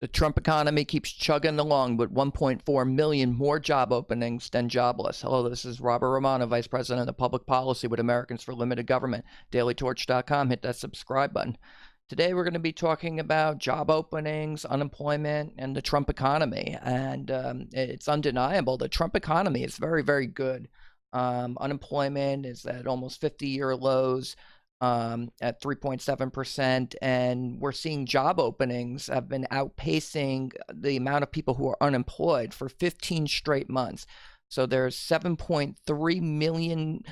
The Trump economy keeps chugging along with 1.4 million more job openings than jobless. Hello, this is Robert Romano, Vice President of Public Policy with Americans for Limited Government. DailyTorch.com. Hit that subscribe button. Today, we're going to be talking about job openings, unemployment, and the Trump economy. And it's undeniable the Trump economy is very, very good. Unemployment is at almost 50-year lows. At 3.7%, and we're seeing job openings have been outpacing the amount of people who are unemployed for 15 straight months. So there's 7.3 million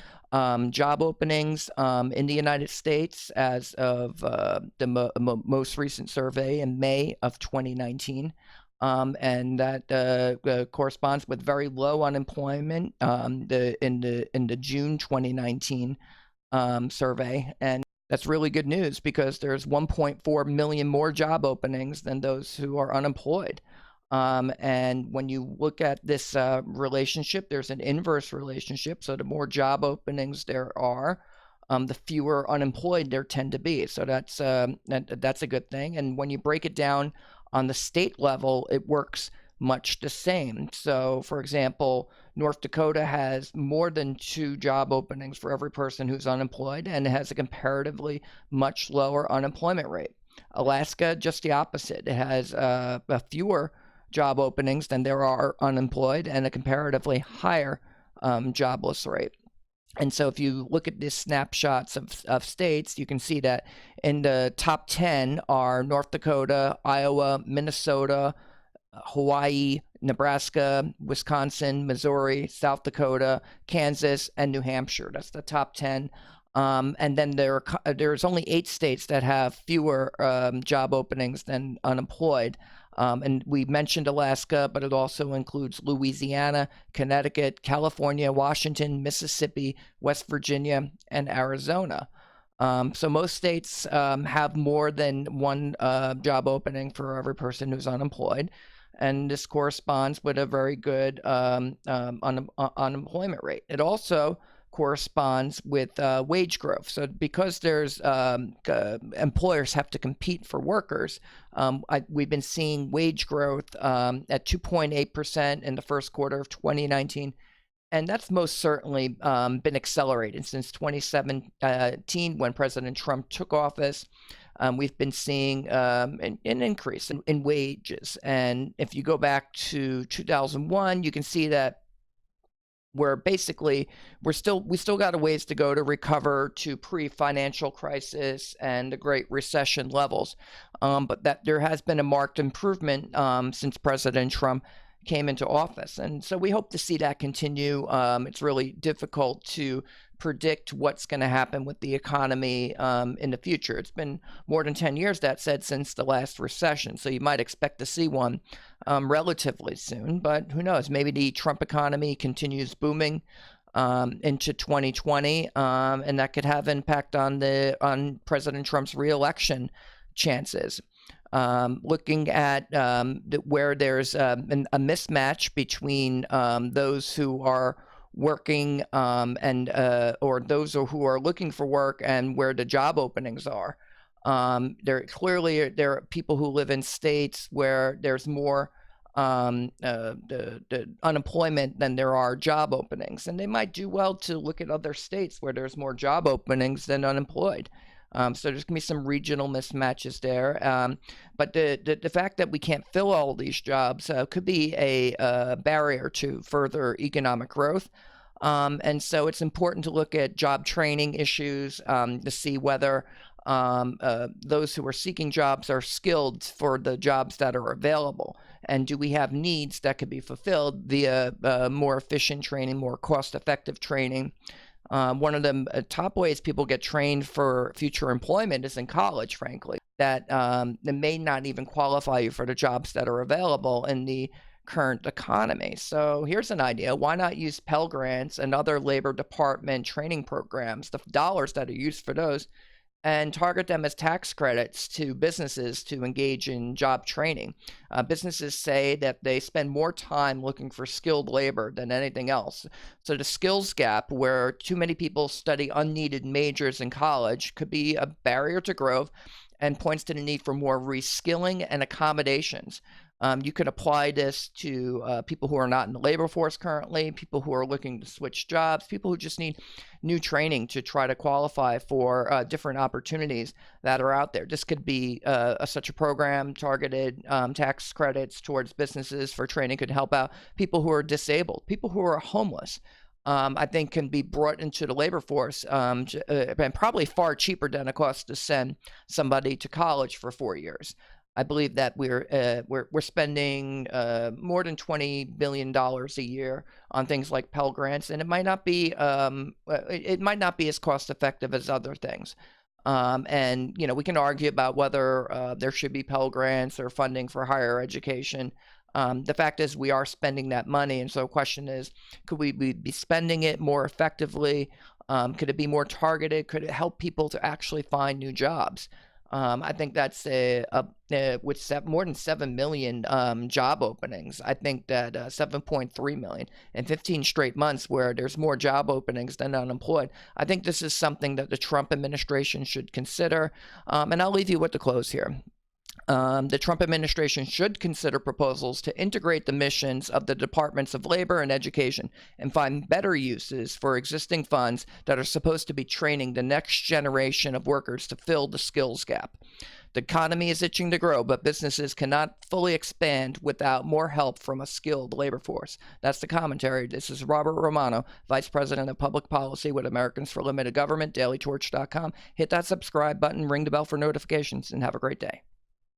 job openings in the United States as of the most recent survey in May of 2019. And that corresponds with very low unemployment in the June 2019 survey. And that's really good news because there's 1.4 million more job openings than those who are unemployed. And when you look at this relationship, there's an inverse relationship. So the more job openings there are, the fewer unemployed there tend to be. So that's a good thing. And when you break it down on the state level, it works much the same. So, for example, North Dakota has more than 2 job openings for every person who's unemployed, and it has a comparatively much lower unemployment rate. Alaska, just the opposite. It has fewer job openings than there are unemployed, and a comparatively higher jobless rate. And so if you look at these snapshots of states, you can see that in the top 10 are North Dakota, Iowa, Minnesota, Hawaii, Nebraska, Wisconsin, Missouri, South Dakota, Kansas, and New Hampshire. That's the top 10. And then there's only 8 states that have fewer job openings than unemployed. And we mentioned Alaska, but it also includes Louisiana, Connecticut, California, Washington, Mississippi, West Virginia, and Arizona. So most states have more than 1 job opening for every person who's unemployed. And this corresponds with a very good unemployment rate. It also corresponds with wage growth. So because there's employers have to compete for workers, we've been seeing wage growth at 2.8% in the first quarter of 2019. And that's most certainly been accelerated since 2017 when President Trump took office. We've been seeing an increase in wages. And if you go back to 2001, you can see that we still got a ways to go to recover to pre-financial crisis and the Great Recession levels. But that there has been a marked improvement since President Trump came into office. And so we hope to see that continue. It's really difficult to predict what's going to happen with the economy in the future. It's been more than 10 years, that said, since the last recession. So you might expect to see one relatively soon. But who knows? Maybe the Trump economy continues booming into 2020, and that could have impact on President Trump's reelection chances. Looking at where there's a mismatch between those who are working or those who are looking for work and where the job openings are. There are people who live in states where there's more the unemployment than there are job openings, and they might do well to look at other states where there's more job openings than unemployed. So there's going to be some regional mismatches there. But the fact that we can't fill all of these jobs could be a barrier to further economic growth. And so it's important to look at job training issues to see whether those who are seeking jobs are skilled for the jobs that are available. And do we have needs that could be fulfilled via more efficient training, more cost-effective training? One of the top ways people get trained for future employment is in college, frankly, that may not even qualify you for the jobs that are available in the current economy. So here's an idea. Why not use Pell Grants and other Labor Department training programs, the dollars that are used for those, and target them as tax credits to businesses to engage in job training. Businesses say that they spend more time looking for skilled labor than anything else. So the skills gap, where too many people study unneeded majors in college, could be a barrier to growth and points to the need for more reskilling and accommodations. You can apply this to people who are not in the labor force currently, people who are looking to switch jobs, people who just need new training to try to qualify for different opportunities that are out there. This could be such a program. Targeted tax credits towards businesses for training could help out people who are disabled, people who are homeless. I think can be brought into the labor force and probably far cheaper than it costs to send somebody to college for 4 years. I believe that we're spending more than $20 billion a year on things like Pell Grants, and it might not be as cost effective as other things. And we can argue about whether there should be Pell Grants or funding for higher education. The fact is we are spending that money, and so the question is, could we be spending it more effectively? Could it be more targeted? Could it help people to actually find new jobs? I think that's with more than 7 million job openings. I think that 7.3 million in 15 straight months where there's more job openings than unemployed. I think this is something that the Trump administration should consider. And I'll leave you with the close here. The Trump administration should consider proposals to integrate the missions of the Departments of Labor and Education and find better uses for existing funds that are supposed to be training the next generation of workers to fill the skills gap. The economy is itching to grow, but businesses cannot fully expand without more help from a skilled labor force. That's the commentary. This is Robert Romano, Vice President of Public Policy with Americans for Limited Government, dailytorch.com. Hit that subscribe button, ring the bell for notifications, and have a great day.